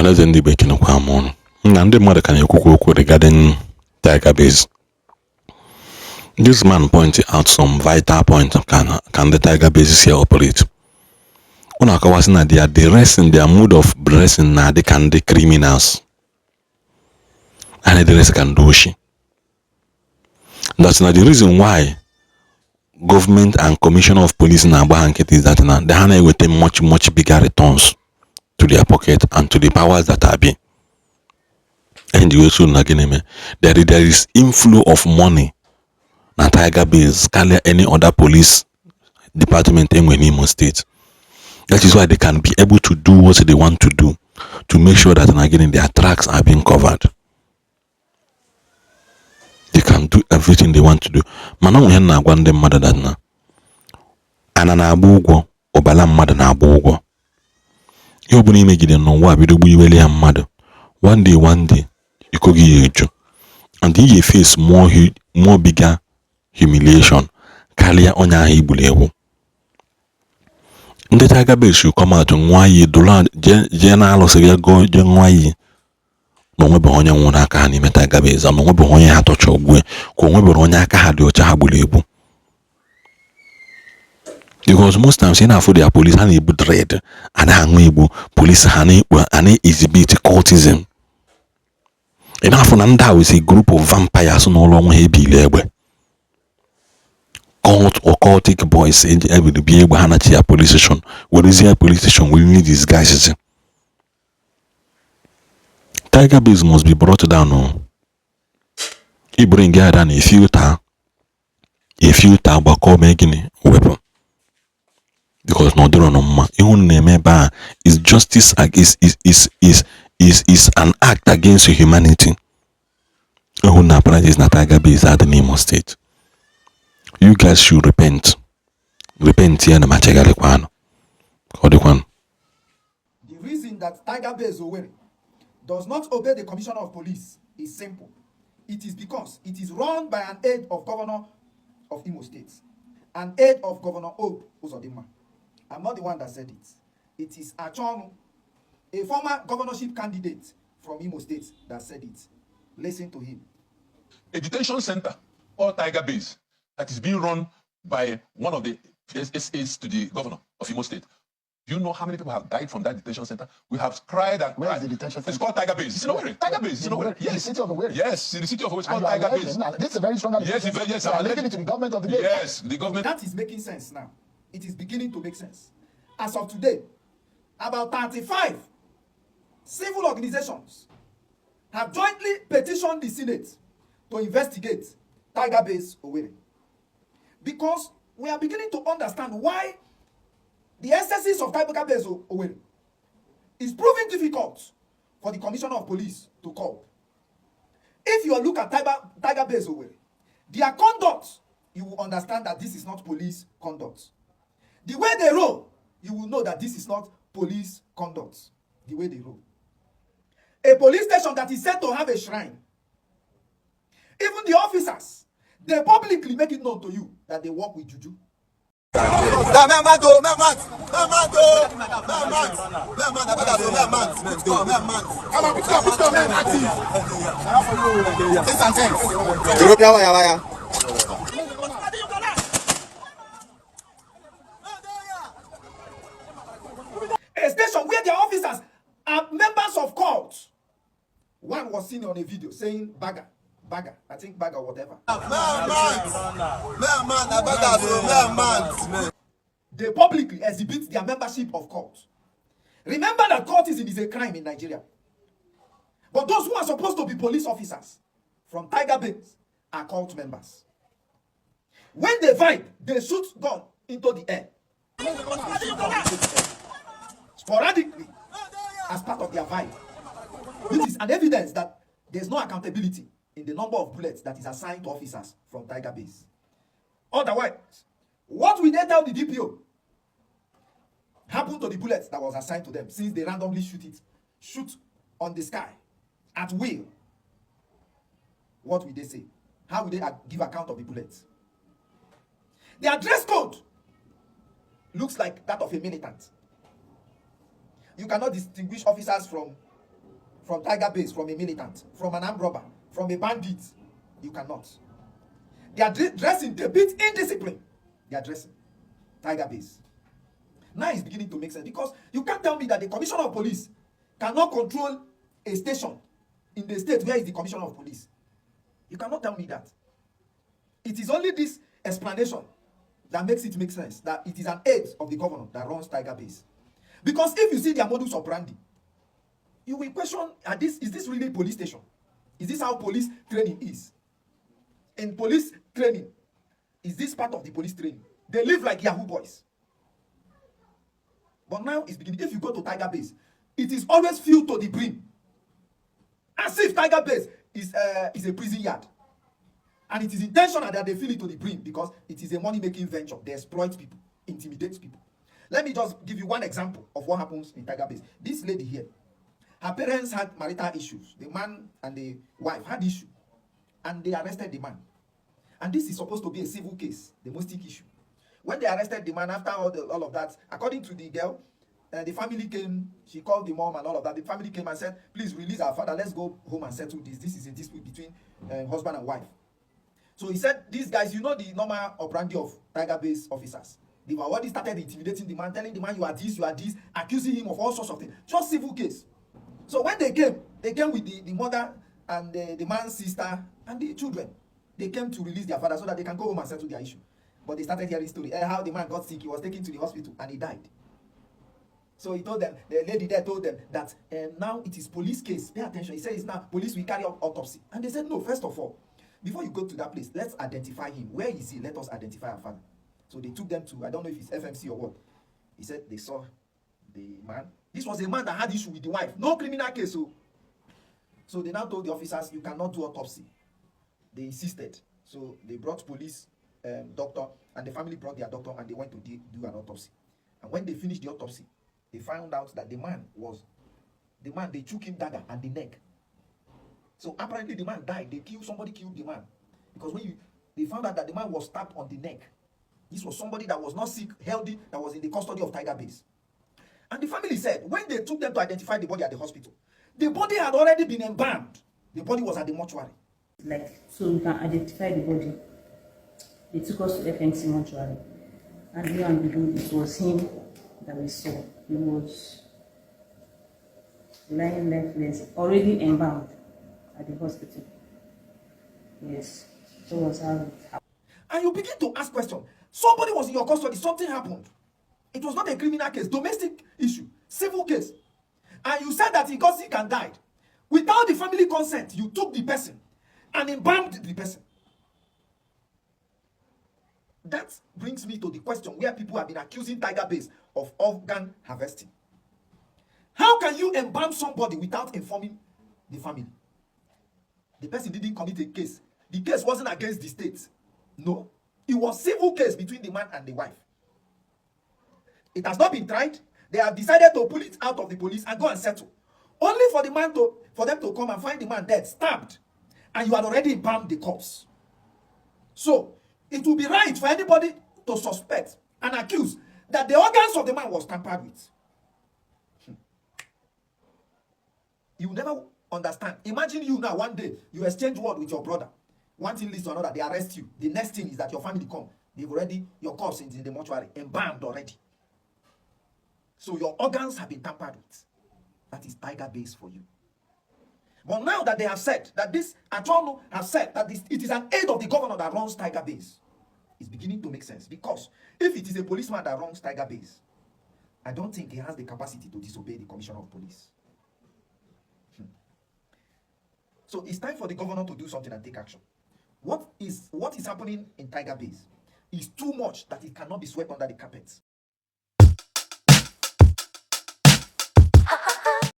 Ọhaneze ndị Igbo ekenekwa m ọnụ. Na ndị mmadụ ka na-ekwukwa okwu regarding Tiger Base. This man pointed out some vital points can the Tiger Base here operate. Una akọwasị na they are dressing their mood of dressing na dị ka ndị criminals. And the rest can do she. That's not the reason why government and commissioner of police in Abahanketi is that they have with much bigger returns to their pocket and to the powers that are being. And you also there is inflow of money na Tiger Base carry any other police department in Imo State. That is why they can be able to do what they want to do to make sure that again their tracks are being covered. They can do everything they want to do. Mana onye na-agwa ndị mmadụ that na ana na-agba ụgwọ ọbala mmadụ na-agba ụgwọ. Ihe ọbụla imegide n'ụwa bido gbu iwele ya mmadụ. One day iko gị eju. And you face more bigger humiliation karịa onye ahụ igburu egwu. Ndị Tiger Base should come out nwa iyi dola je na-alụsị ya go je nwa iyi. Na onwebe onye nwụrụ aka ha n'ime Tiger Base, na onwebe onye ha tọcha ogbu ka onwebe onye aka ha dị ọcha ha gburu egbu. Because most times in for their police ha na-ebu dread ana anwụ igbu police ha na-ekpu ana exhibit cultism. In afọ na ndị ahụ is a group of vampires n'ụlọ ọnwa ha ebili egbe. Cult or cultic boys able to be able to have police station. What is your police station? We need these guys. Tiger Base must be brought down. No, he bring here down a filter but making weapon. Because no ma even name is justice is an act against humanity. Who is not Tiger Base at the Imo State. You guys should repent. Repent here na machegale kwano. The reason that Tiger Base Owerri does not obey the Commissioner of Police is simple. It is because it is run by an aide of Governor of Imo State, an aide of Governor Hope Uzodimma. I'm not the one that said it. It is Achonu, a former governorship candidate from Imo State, that said it. Listen to him. A detention center or Tiger Base that is being run by one of the SAs to the governor of Imo State. Do you know how many people have died from that detention center? We have cried and Where is the detention center? It's called Tiger Base. It's in Owerri. Tiger Base. It's in Owerri. Yes. In the city of Owerri. Yes, in the city of Owerri. It's called Tiger Base. This is a very strong allegation. Yes, I'm taking it to the government of the day. Yes, the government. That is making sense now. It is beginning to make sense. As of today, about 35 civil organizations have jointly petitioned the Senate to investigate Tiger Base Owerri. Because we are beginning to understand why the excesses of Tiger Base Owerri is proving difficult for the Commissioner of Police to curb. If you look at Tiger Base Owerri, their conduct, you will understand that this is not police conduct. The way they roll, you will know that this is not police conduct. The way they roll. A police station that is said to have a shrine. Even the officers, they publicly make it known to you that they work with juju. A station where their officers are members of cults. One was seen on a video saying Bagger, I think Bagger, whatever. They publicly exhibit their membership of cults. Remember that cultism is a crime in Nigeria. But those who are supposed to be police officers from Tiger Base are cult members. When they vibe, they shoot gun into the air. Sporadically, as part of their vibe. Which is an evidence that there's no accountability in the number of bullets that is assigned to officers from Tiger Base. Otherwise, what will they tell the DPO happened to the bullets that was assigned to them since they randomly shoot on the sky at will? What will they say? How will they give account of the bullets? Their dress code looks like that of a militant. You cannot distinguish officers from from Tiger Base, from a militant, from an armed robber, from a bandit. You cannot. They are dressing the bit indiscipline. They are dressing Tiger Base. Now it's beginning to make sense, because you can't tell me that the commissioner of police cannot control a station in the state where is the commissioner of police. You cannot tell me that. It is only this explanation that makes it make sense, that it is an aide of the governor that runs Tiger Base. Because if you see their modus operandi, you will question, is this really a police station? Is this how police training is? In police training, is this part of the police training? They live like Yahoo boys. But now it's beginning. If you go to Tiger Base, it is always filled to the brim. As if Tiger Base is a prison yard. And it is intentional that they fill it to the brim, because it is a money-making venture. They exploit people, intimidate people. Let me just give you one example of what happens in Tiger Base. This lady here, her parents had marital issues. The man and the wife had issue, and they arrested the man. And this is supposed to be a civil case, the domestic issue. When they arrested the man, after all of that, according to the girl, the family came, she called the mom and all of that. The family came and said, please release our father, let's go home and settle this. This is a dispute between husband and wife. So he said, these guys, you know the normal operandi of Tiger Base officers. They were already started intimidating the man, telling the man, you are this, accusing him of all sorts of things. Just civil case. So when they came with the mother and the man's sister and the children. They came to release their father so that they can go home and settle their issue. But they started hearing story how the man got sick, he was taken to the hospital and he died. So he told them, the lady there told them that now it is police case. Pay attention. He said it's now police will carry out autopsy. And they said, no, first of all, before you go to that place, let's identify him. Where is he? Let us identify our father. So they took them to, I don't know if it's FMC or what. He said they saw the man. This was a man that had issue with the wife. No criminal case. So they now told the officers, you cannot do autopsy. They insisted. So they brought police doctor, and the family brought their doctor, and they went to do an autopsy. And when they finished the autopsy, they found out that they took him dagger at the neck. So apparently the man died. Somebody killed the man. Because they found out that the man was stabbed on the neck. This was somebody that was not sick, healthy, that was in the custody of Tiger Base. And the family said, when they took them to identify the body at the hospital, the body had already been embalmed. The body was at the mortuary. So we can identify the body. They took us to FMC mortuary. And lo and behold, it was him that we saw. He was lying lifeless, already embalmed at the hospital. Yes, that was how it happened. And you begin to ask questions. Somebody was in your custody, something happened. It was not a criminal case, domestic issue, civil case. And you said that he got sick and died. Without the family consent, you took the person and embalmed the person. That brings me to the question where people have been accusing Tiger Base of organ harvesting. How can you embalm somebody without informing the family? The person didn't commit a case. The case wasn't against the state. No. It was civil case between the man and the wife. It has not been tried. They have decided to pull it out of the police and go and settle. Only for them to come and find the man dead, stabbed. And you had already embalmed the corpse. So, it will be right for anybody to suspect and accuse that the organs of the man was tampered with. You will never understand. Imagine you now, one day, you exchange word with your brother. One thing leads to another, they arrest you. The next thing is that your family come. Your corpse is in the mortuary, embalmed already. So your organs have been tampered with. That is Tiger Base for you. But now that they have said, that this Attorney has said that it is an aide of the governor that runs Tiger Base, it's beginning to make sense. Because if it is a policeman that runs Tiger Base, I don't think he has the capacity to disobey the commissioner of police. So it's time for the governor to do something and take action. What is happening in Tiger Base is too much that it cannot be swept under the carpet.